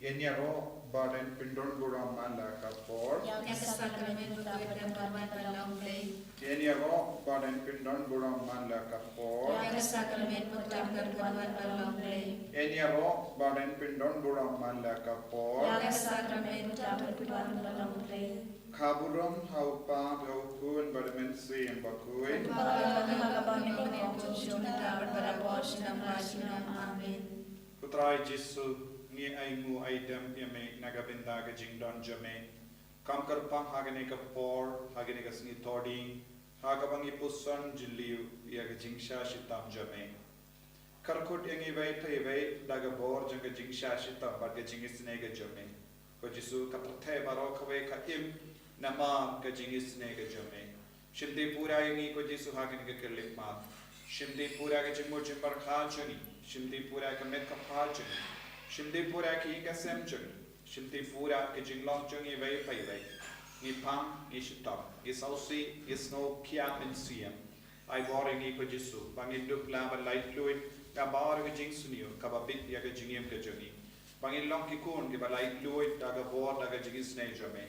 Enyaro baden pindon buram manda kapor. Enyaro baden pindon buram manda kapor. Enyaro baden pindon buram manda kapor. Kaburam haupa gaukun badamen siem bakui. Putrai Jesu ni aimu aitem yame nagabinda ga jingdon jame kamkar pang hagane ka por hagane ka singi toding hagabangi pusan jiliu ya ga jingsha shitam jame karkut yangi vai thai vai daga bor janga jingsha shitam bad ga jingisne ga jame ko Jesu ka pathe baro khawe ka im nama ka jingisne ga jame shimde pura yangi ko Jesu hagane ka kirlik ma shimde pura ga jingmo jimbar khachani shimde pura ka met ka phachani shimde pura ki ka semchani shimde pura ka jinglong changi vai pai vai ni pam ni shitam ni sausi ni snow kia min siam ai boring ni ko Jesu bangin duk la ba light fluid ka bar ga jing sunio ka ba bit ya ga jingem ka jani bangin long ki kun ke ba light fluid da ga bor da ga jing snai jame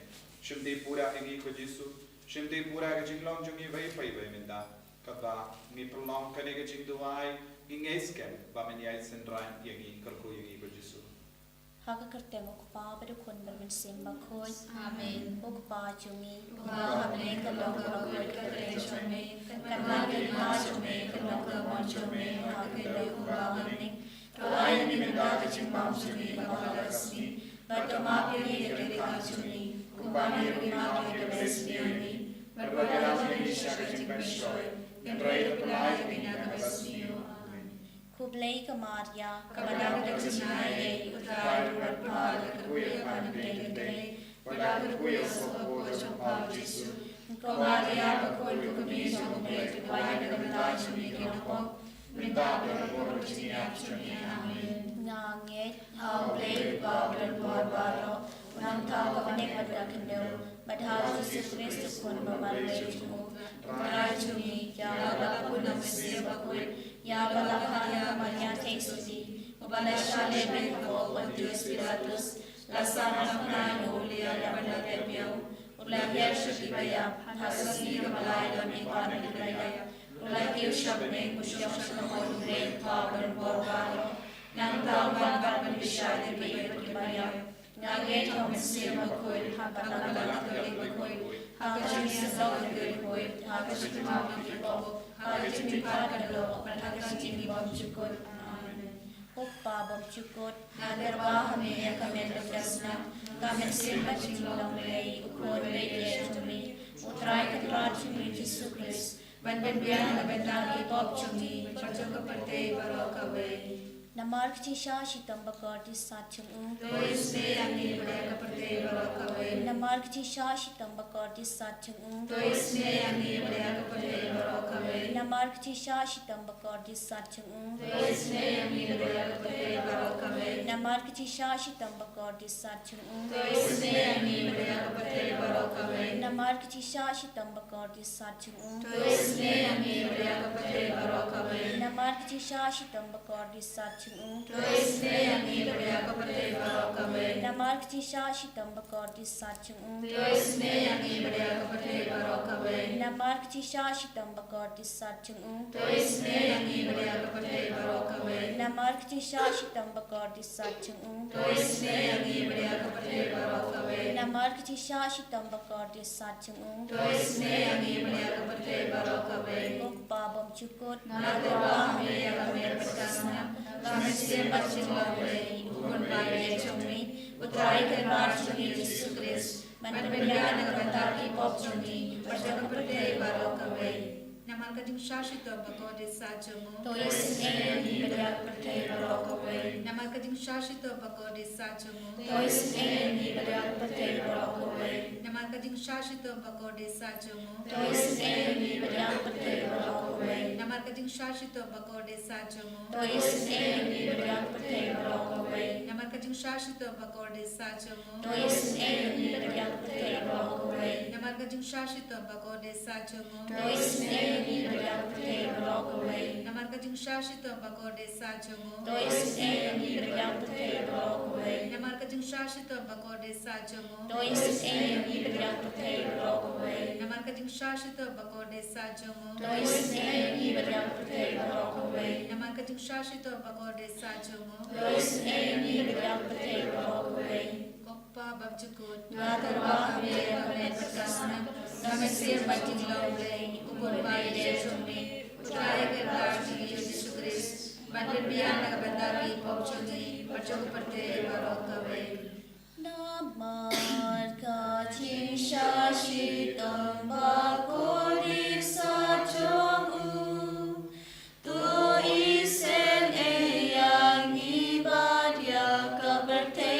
shimde pura ni ko Jesu shimde pura ga jinglong changi vai pai vai minda ka ba ni prolong ka ne ga jing duai ingesken ba men yai sendran yangi karko yangi ko Jesu Haga kerte mukpa pada kon bermen semba koi Amen. Mukpa cumi Hamne kalong kalong kare chome kalage ma chome kalong kalong chome hake lo hamne kalai ni menda chimam chumi mahalasmi batama pili kare ka chumi kubani rima ke besni berbagailah ni syaka chimbashoi kendrai pelai bina besni Kublai ke Maria Kabalang terjemahi utara berpala kuya pandai pada kuya sopo jumpa Yesus. Maria berkuat kami sampai kepada kebenaran kami kenapa minta berpura jinak kami amin. Nangit Hamble babel barbaro nanta kapanik pada kendau padahal Yesus Kristus pun membantumu. Pada kami yang berlaku nasi berkuat Ya balakaya Maria Tesudi, Ubalashale Benko, Pontius Pilatus, Lasana Funano, Lia Yabana Tepio, Ulakia Shukibaya, Hasasni Malay Lamikana Libaya, Ulakia Shabne, Musham Shamon, Great Power, Borbaro, Nanta Banban Bishadi Libaya, Nagate of Sima Koi, Habanaka Koi, Hakashim Zone Koi, Hakashim Koi, Hakashim Koi, Hakashim Koi, Mukpa bom cukut Agar kami akan mendapatkan kami sempat cinglong lei ukor lei cumi utrai ketrat cumi Yesus Kristus banbian kebenaran ipop cumi percaya kepada barokawe Namar Chisha Shitam Bakardi Satchung Dois me ani kepada barokawe Namar Chisha Shitam Bakardi Satchung Dois me ani kepada barokawe Namar Chisha Shitam Bakardi Satchung Dois me ani kepada barokawe Namar Chisha Shitam Bakardi Satchung Dois me ani kepada barokawe Namar Chisha Shitam Bakardi Satchung Dois me ani kepada barokawe Namar Chisha Shitam Bakardi Satchung Dois me ani kepada barokawe Namar Chisha Shitam Bakardi Satchung Dois me ani kepada barokawe Namar Chisha Shitam Bakardi Satchung Dois me ani kepada barokawe Namar Chisha Shitam Bakardi Satchung Dois me ani kepada barokawe Namar Chisha Shitam Bakardi Satchung Dois me ani kepada barokawe Mukpa bom cukut Nagarwa me kami perkasna kami sempat cinglong lei ukun bayi cumi utrai kenar cumi Yesus Kristus banbian kebenaran ipop cumi percaya kepada barokawe Naman kajing shashito bagode sajumu Dois me ani kepada barokawe Naman kajing shashito bagode sajumu Dois me ani kepada barokawe Naman kajing shashito bagode sajumu Dois me ani kepada barokawe Naman kajing shashito bagode sajumu Dois me ani kepada barokawe Naman kajing jing shashito bakorde sachomo. Dois nem beriang putih berogaway. Namarga jing shashito bakorde sachomo. Dois nem beriang putih berogaway. Namarga jing shashito bakorde sachomo. Dois nem beriang putih berogaway. Namarga jing shashito bakorde sachomo. Dois nem beriang putih berogaway. Namarga jing shashito bakorde sachomo. Dois nem beriang putih berogaway. Namarga jing shashito bakorde sachomo. Dois nem beriang putih berogaway. Koppa babjukut Ngatarwa kami kami berkasna kami sir batin lawlay ukun bayi chumi utraya ke raji Yesus Kristus bandar biang nagbandagi pawchuni pachong perte barokaway. Namar kaching shashitam bakodi sachomu tu isen eyang ibadya kaperte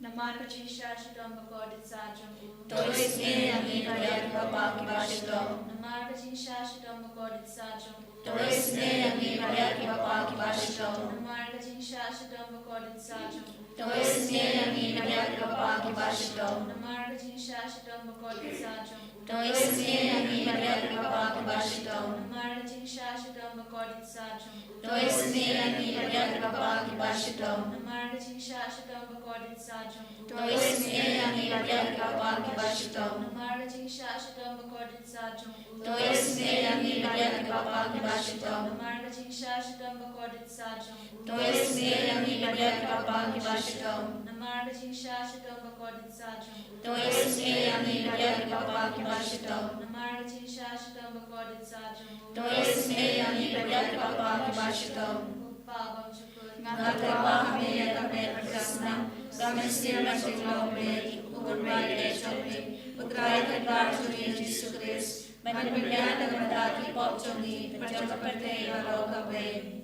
Namar kaching shashidam bakodi sajam u. Dois nem ani beriang babaki bashidam. Namar kaching shashidam bakodi sajam u. Dois nem ani beriang babaki bashidam. Namar kaching shashidam bakodi sajam u. Dois nem ani beriang babaki bashidam. Namar kaching shashidam bakodi sajam u. Dois nem ani beriang babaki bashidam. Namar kaching shashidam bakodi sajam u. Dois nem ani beriang babaki bashidam. Namar kaching shashidam bakodi sajam u. Dois nem ani beriang babaki bashidam. Namar kaching shashidam bakodi sajam u. Dois nem ani beriang babaki bashidam. Namar kaching shashidam bakodi sajam u. Dois nem ani beriang babaki bashidam. Namar Jisha Shidom Bakod Sajum. Tois Eyami Beriak Bapa Kibashito. Namar Jisha Shidom Bakod Sajum. Tois Eyami Beriak Bapa Kibashito. Babam Shukut. Ngatwa kami yang kami berkasna, kami sirma siklombe, ukurbai echopi, utrai kedar suri Yesus Kristus, menberikan kepada pop joni, perjalanan pertei warokabe.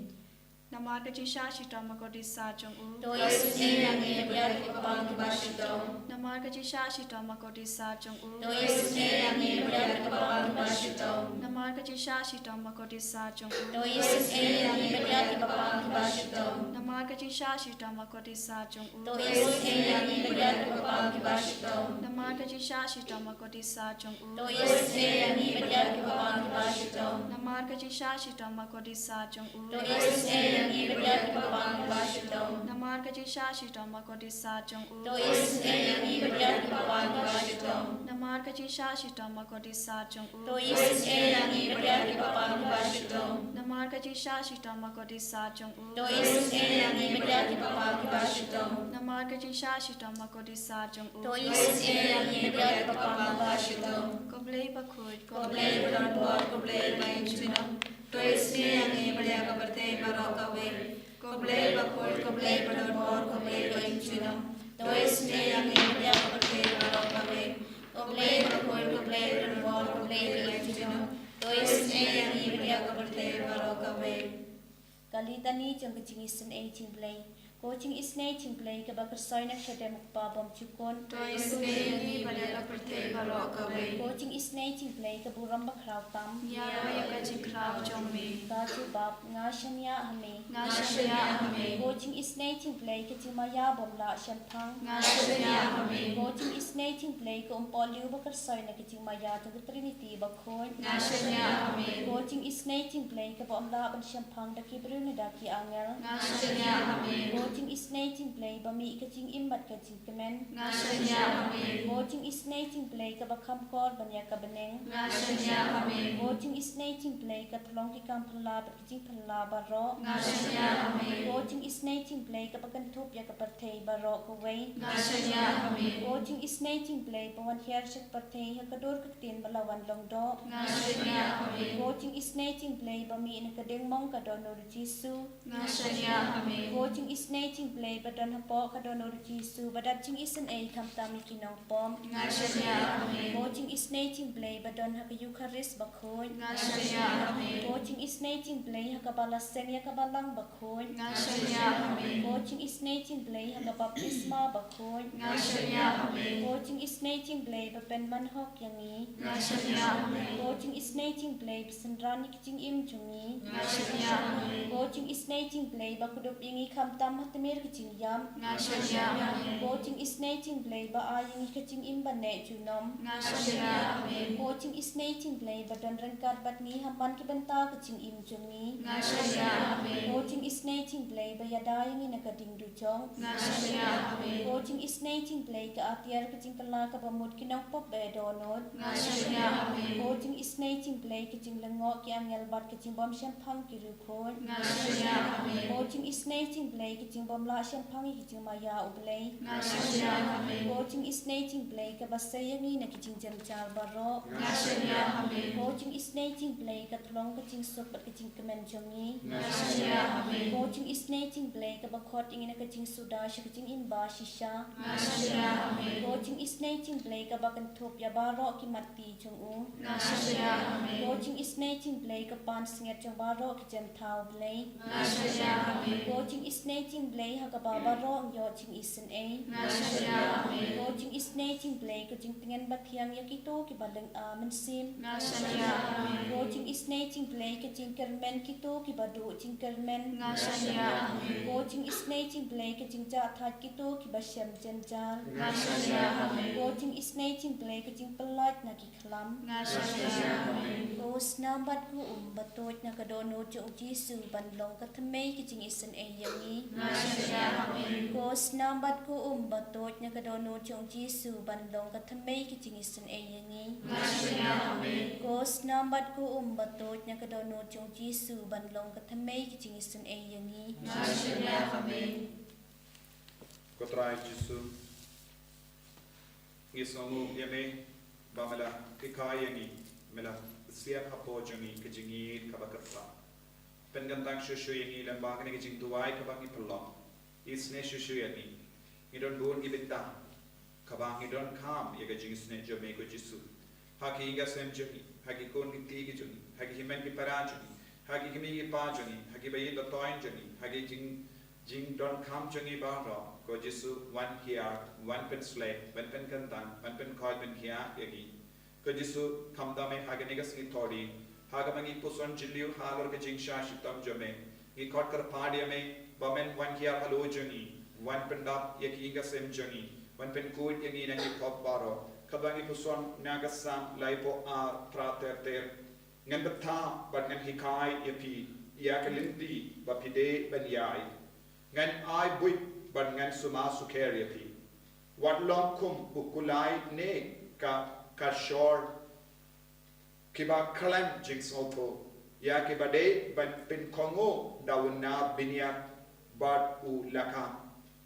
Namar Jisha Shidom Bakod Sajum. Tois Eyami Beriak Bapa Kibashito. Namar Jisha Shidom Bakod Sajum. Tois Eyami Beriak Bapa Kibashito. Namar Jisha Shidom Bakod Sajum. Tois Eyami Beriak Bapa Kibashito. Namar Jisha Shidom Bakod Sajum. Tois Eyami Beriak Bapa Kibashito. Namar Jisha Shidom Bakod Sajum. Tois Eyami Beriak Bapa Kibashito. Namar Jisha Shidom Bakod Sajum. Tois Eyami Beriak Bapa Kibashito. Namar Jisha Shidom Bakod Sajum. Tois Eyami Beriak Bapa Kibashito. Namar Jisha Shidom Bakod Sajum. Tois Eyami Beriak Bapa Kibashito. Namar Jisha Shidom Bakod Sajum. Tois Eyami Beriak Bapa Kibashito. Namar Jisha Shidom Bakod Sajum. Tois Eyami Beriak Bapa Kibashito. Koblei Bakud, Koblei Bernbor, Koblei Bainchino. Tois Eyami Beriak Bertei Barokawe. Koblei Bakud, Koblei Bernbor, Koblei Bainchino. Tois Eyami Beriak Bertei Barokawe. Koblei Bakud, Koblei Bernbor, Koblei Bainchino. Tois Eyami Beriak Bertei Barokawe. Kalitani jang kecingisen cingplay. Coaching isnay cingplay kabagkersoy na siya demukpabam chukon. Tois Eyami Beriak Bertei Barokawe. Coaching isnay cingplay kaburam bakraw tam. Yahweh Kajinkrav Jongmi, Kaju bab nga shanya hame. Nashaya Hame, Coaching isnay cingplay kachimaya bomla shampang. Nashaya Hame, Coaching isnay cingplay ka umpolyo bakersoy na kachimaya taga Trinity bakon. Nashaya Hame, Coaching isnay cingplay ka bomla ban shampang daki bru na daki angel. Nashaya Hame, Coaching isnay cingplay bami kaching imbat kaching kemen. Nashaya Hame, Coaching isnay cingplay ka bakam kor banya ka beneng. Nashaya Hame, Coaching isnay cingplay ka tolong kikang pala kaching pala baro. Nashaya Hame, Coaching isnay cingplay ka pagantup ya ka partay baro ka way. Nashaya Hame, Coaching isnay cingplay pawan hier siya partay hakador katin balawan longdo. Nashaya Hame, Coaching isnay cingplay bami nakadeng mong kadonor Jisu. Nashaya Hame, Coaching isnay cingplay badon hapo kadonor Jisu badad ching isan ay kamtami kinong pom. Nashaya Hame, Coaching isnay cingplay badon haka Eucharist bakhoy. Nashaya Hame, Coaching isnay cingplay haka balaseng ya kabalang bakhoy. Nashaya Hame, Coaching isnay cingplay haka baptisma bakhoy. Nashaya Hame, Coaching isnay cingplay bapen manhok yangi. Nashaya Hame, Coaching isnay cingplay basendrani kicing im jungi. Nashaya Hame, Coaching isnay cingplay bakudup ingi kamtam hatemir kicing yam. Nashaya Hame, Coaching isnay cingplay ba ayingi kicing im bane junom. Nashaya Hame, Coaching isnay cingplay badan rengkat bat ngi hampan kibenta kicing im jungi. Nashaya Hame, Coaching isnay cingplay bayadai ngi nakading dujong. Nashaya Hame, Coaching isnay cingplay ka atiar kicing pala ka bamut kinang pop bedonod. Nashaya Hame, Coaching isnay cingplay kicing lengok ki angel bat kicing bom shampang kirupon. Nashaya Hame, Coaching isnay cingplay kicing bom la shampang kicing maya ublay. Nashaya Hame, Coaching isnay cingplay ka basayangi na kicing jamjal baro. Nashaya Hame, Coaching isnay cingplay ka tulong kicing sup bat kicing kemen jongi. Nashaya Hame, Coaching isnay cingplay ka bakot ingin na kicing suda siya kicing imba shisha. Nashaya Hame, Coaching isnay cingplay ka bakan tup ya baro ki mati chungu. Nashaya Hame, Coaching isnay cingplay ka pan singet chong baro ki jam tau blay. Nashaya Hame, Coaching isnay cingplay ha ka babaro ang yo ching isen ay. Nashaya Hame, Coaching isnay cingplay ka jing tingan batyang yakito ki balang amen sim. Nashaya Hame, Coaching isnay cingplay ka jing kermen kito ki badu jing kermen. Nashaya Hame, Coaching isnay cingplay ka jing jathat kito ki basyam janjal. Nashaya Hame, Coaching isnay cingplay ka jing pelat na ki klam. Nashaya Hame, Kos nambat ko batot na kadono jong Jisu banlong katamay ki jing isen ay yangi. Nashaya Hame, Kos nambat ko batot na kadono jong Jisu banlong katamay ki jing isen ay yangi. Nashaya Hame, Kos nambat ko batot na kadono jong Jisu banlong katamay ki jing isen ay yangi. Nashaya Hame, Kotrai Jisu Ngisongu Yame Bamela Kikayangi Mela Siap Hapo Jangi Kijingi Kabakata Pendantang Shushu Yangi Lambakani Kijing Duai Kabangi Palo Isne Shushu Yangi Idon Bon Ibita Kabangi Don Kam Yagajing Sne Jamaica Jisu Haki Gasem Juni Haki Kon Tigi Juni Haki Himenki Parajuni Hagi Kimi Pajani, Hagi Bayi the Toin Jani, Hagi Jing Don Kam Jani Barra, Go Jisu, one here, one pen slate, one pen kantang, one pen coin pen here, Yagi. Go Jisu, Kam Dame, Haganigas Nitori, Hagamangi Puson Jilu, Halor Gajing Shashitam Jame, he caught Karpadiame, Bamen one here, Halo Jani, one pen dap, Yaki Gasem Jani, one pen coin Yagi and Pop Baro, Kabangi Puson, Nagasam, Laipo R, Prater Ter. Ngan betah bat ngan hikai yapi ya kelinti bat pide ban yai ngan ai buit bat ngan suma suker yapi wat long kum bukulai ne ka shore kiba kalam jings auto ya ke bade ban pin kongo dawna binya bat u laka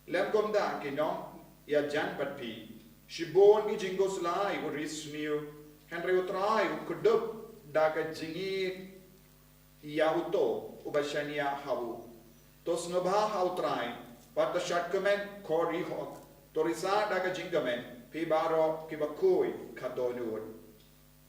lem komda ke nom ya jan bat pi shibon ni jingos lai uris new henry utrai ukudup Daka jingi yauto ubashania hawu. Tos nobha hautrai, but the shotcomen kori hok. Torisa daka jingamen, pibaro kibakui kadonur.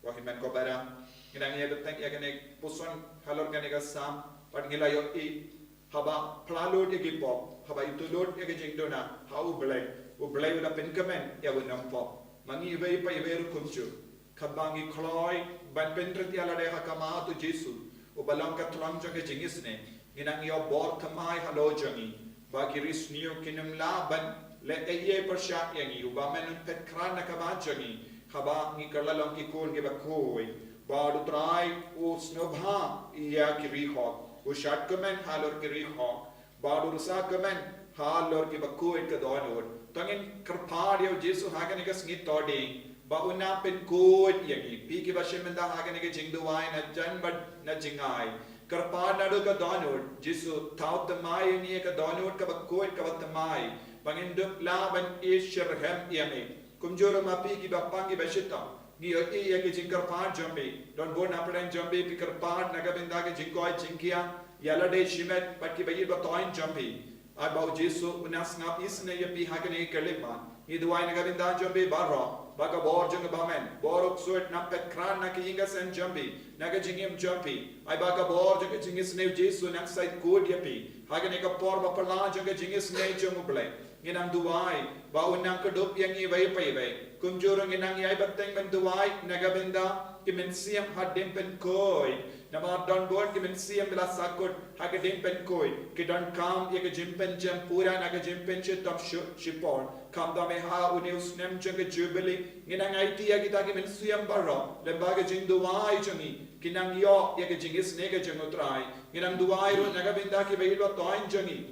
Wahimen kobara, inang yada tank yagane puson halor ganiga sam, but gilayo e haba plalo digipop, haba itulot yagajingdona, how blay, who blay with a pinkamen yawunam pop. Mangi vei pa iveru kunchu. Kabangi Kloy, Ban Pentrati Alade Hakama to Jesu, Ubalang Katlang Janga Jingisne, Inang your board Kamai Halo Jangi, Bakiris New Kinum Laban, let a ye per shot yangi, Ubaman Pet Krana Kabajangi, Haba Nikalang Kikul give a koi, Badu try, O Snobha, Iakiri Hawk, Ushat Kamen, Halor Kiri Hawk, Badu Sakamen, Halor give a koi Kadonwood, Tangin Karpadio Jesu Haganigas Nitoding. Bauna pen good yangi piki bashimenda haganege jingduwai na janbad na jingai karpa nadu ka donod jisu taut tamai ni ka donod ka bakoi ka batamai bangindup laban ishirhem yami kumjoro ma piki bapangi bashita ni oti yagi jingkarpa jambe don bon apran jambe pikarpa nagabinda ke jingkoi jingkia yalade shimet patki bayi batoin jambe abau jisu unas ngap isne yapi hagane kalima ni duwai nagabinda jambe barra Baga borjung bamen, borok suet napet kran na kiinga sen jambi, naga jingim jambi. Ay baga borjung jingis ne Jesu nak sait good yapi. Haga neka porba perlan jung jingis ne junguble. Nginang duwai, ba unang kedup yang iway payway. Kumjurung nginang yai bateng men duwai, naga benda kimen siam hadim pen koi. Nama don board kimen siam bila sakut haga dim pen koi. Kidon kam yaga jimpen jam pura naga jimpen chitam shipon. Kam da me ha unius nem jung jubilee. Nginang idea kita kimen siam barra. Lembaga jing duwai jungi. Kinang yo yaga jingis nega jungutrai. Nginang duwai ro naga benda ki bahilwa toin jungi.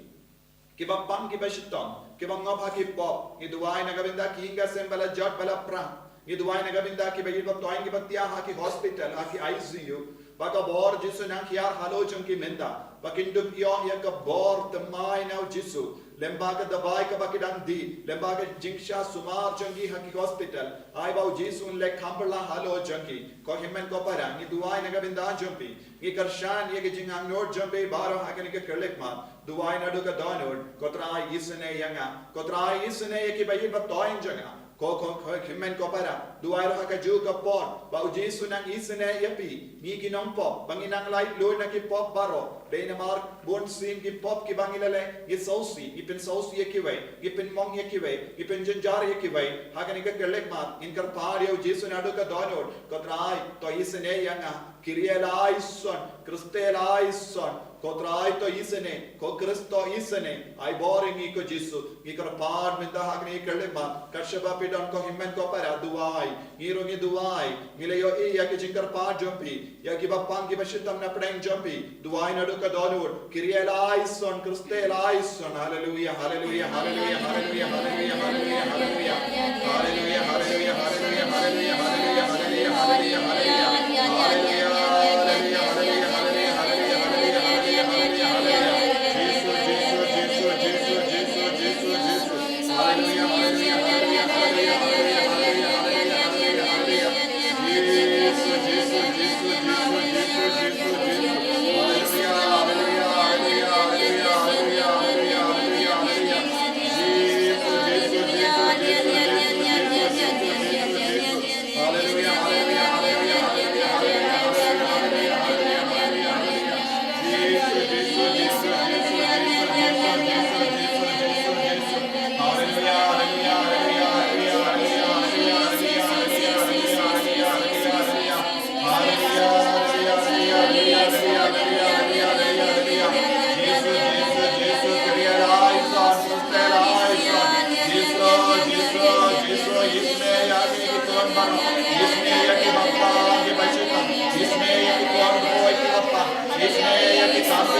Kiba pang kiba shitong. Kiba ngop ki pop. Ngiduwai naga benda ki hinga sembala jot bala pra. Ngiduwai naga benda ki bahilwa toin kiba tiya ha ki hospital ha ki ICU. Baka bor Jisu nang kiar halo chung ki menda. Bakindup yo ya ka bor tamai now Jisu. Lembaga dabai ka bakidang di. Lembaga jingsha sumar jungi ha ki hospital. Ay bau Jisu le kamperla halo jungi. Ko himmen ko parang ngiduwai naga benda jumpi. Ngi karshan ye ki jingang nord jumpi baro ha ka kerlek man. Duwai nadu ka donor. Kotrai isene yanga. Kotrai isene ye ki bahilwa toin janga. Ko himmen ko para duai ra ka ju ka por ba Jesu nang isene yapi ni ginompo banginang light lo na ki pop baro de na mar bon sim ki pop ki bangilale ye sausi ipin sausi ye ki wei ipin mong ye ki wei ipin janjar ye ki wei ha ka ni ka kelek ma in kar par ye Jesu na do ka donor ko trai to isene yanga kirielai son kristelai son ko trai to isene ko kristo isene ai boring ko Jesu ni kar par menda ha ka ni kelek ma kashaba pidon ko himmen ko para duai ngi duai ngileyo e ya ki jingkar pa jumpi ya ki bapang ki bashitam na preng jumpi duai na do ka donor kirielai son kristelai son hallelujah hallelujah hallelujah hallelujah hallelujah hallelujah hallelujah hallelujah hallelujah hallelujah hallelujah hallelujah hallelujah hallelujah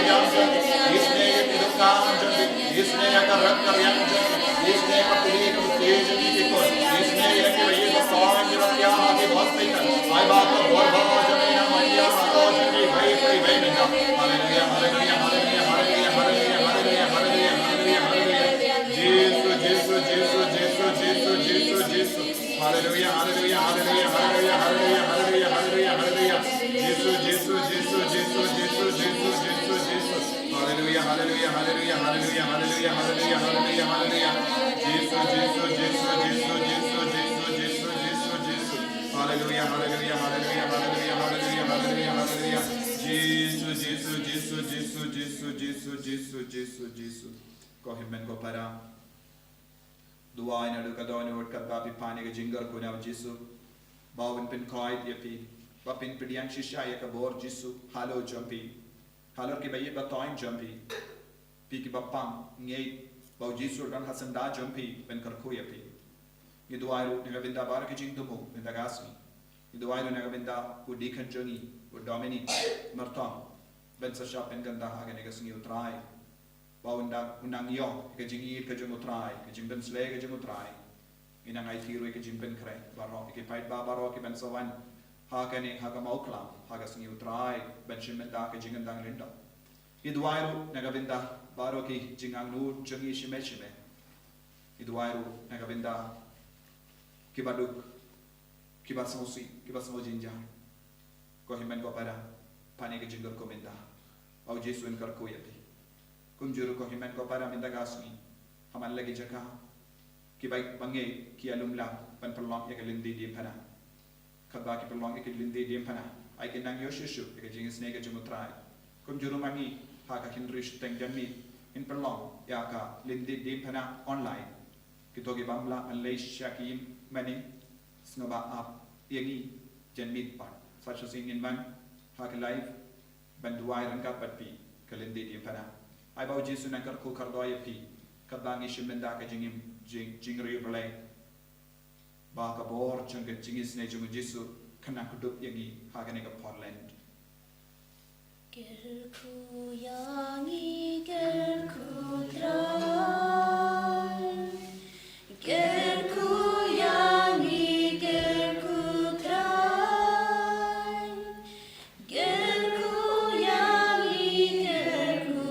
jangan, isne kedukaan jangan, isne akan rakar yang jangan, isne kapuli kapuli jangan ikut, isne yang kebayi berkawan berkia hati bahasa kan, ay bapa berbawa jangan yang maya atau jangan bayi bayi minta, haleluya haleluya haleluya haleluya haleluya haleluya haleluya haleluya haleluya, Yesus Yesus Yesus Yesus Yesus Yesus Yesus, haleluya haleluya haleluya haleluya haleluya haleluya haleluya haleluya, Yesus Yesus Yesus Yesus Yesus Yesus Yesus Yesus, haleluya haleluya haleluya haleluya haleluya haleluya haleluya haleluya, Yesus Yesus Yesus Yesus Yesus Yesus Yesus Yesus Yesus, haleluya haleluya haleluya haleluya haleluya haleluya haleluya, Yesus Yesus Yesus Yesus Yesus Yesus Yesus Yesus Yesus, kau himen kau para doa ini ada kata ini word kata pipane ke jinggar kau nama Yesus, bawin pin kait ya pi, bapin pedian shisha ya kabor Yesus, halo jampi, halo ke bayi batoin jampi, pi ke bapang ngei bau Yesus dan hasan da jampi pen karku ya pi, ini doa itu naga benda bar ke jing tumu benda gasmi, ini doa itu naga benda udikan jangi, udamini mertong, ben sasha pen ganda hagen naga sengi utrai. Bau undang yong ke jingi ke jeng utrai ke jeng ben sle ke jeng utrai inang ai tiru ke jeng ben kre baro ke pait ba baro ke ben sawan ha ke ni ha ka mau klam ha ka singi utrai ben shimen da ke jeng dang linda idwairu naga binda baro ke jeng ang nu jengi shime shime idwairu naga binda ke baduk ke basosi ke baso jinja ko himen ko para pani ke jeng ko binda au jesu en kar ko yati kunjuru ko himen ko para minta gasmi haman lagi jaka ki baik bange ki alumla pan pelong ya kelindi di pana khaba ki pelong ya kelindi di pana ai ke nang yoshishu ke jingis ne ke jumutrai kunjuru mangi ha ka kinrish teng janmi in pelong ya ka lindi di pana online ki togi bamla malaysia ki mani snaba ap yangi janmi pa such as in man ha ka live banduai ran ka patpi kelindi di pana ai bau Yesus nak kerku kardoi pi kabangi shimenda ka jingim jingri relay ba ka bor chung ke jingis ne jung Yesus kana kudup yangi ha ka ne ka Portland kerku yangi kerku trai kerku yangi kerku trai kerku yangi kerku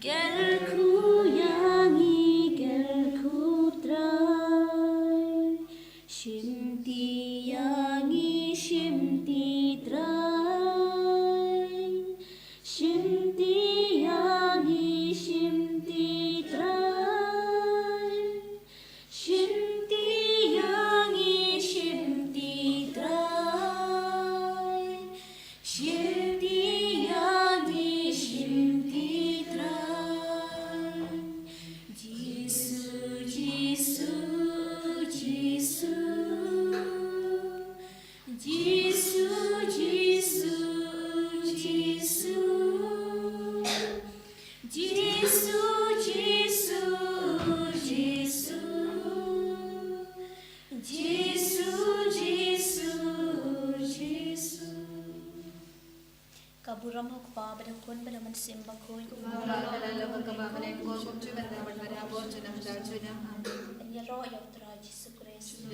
Gerku yangi gerku trai, shimti yangi shimti trai, shimti yangi shimti trai, shimti yangi shimti trai, shimti yangi shimti trai. Jesus, Jesus, Jesus, Jesus, Jesus, Jesus, Jesus, Jesus, Jesus. Kaburam ho kpa pada kon pada man simba koi ya ro ya tra Jesus Christ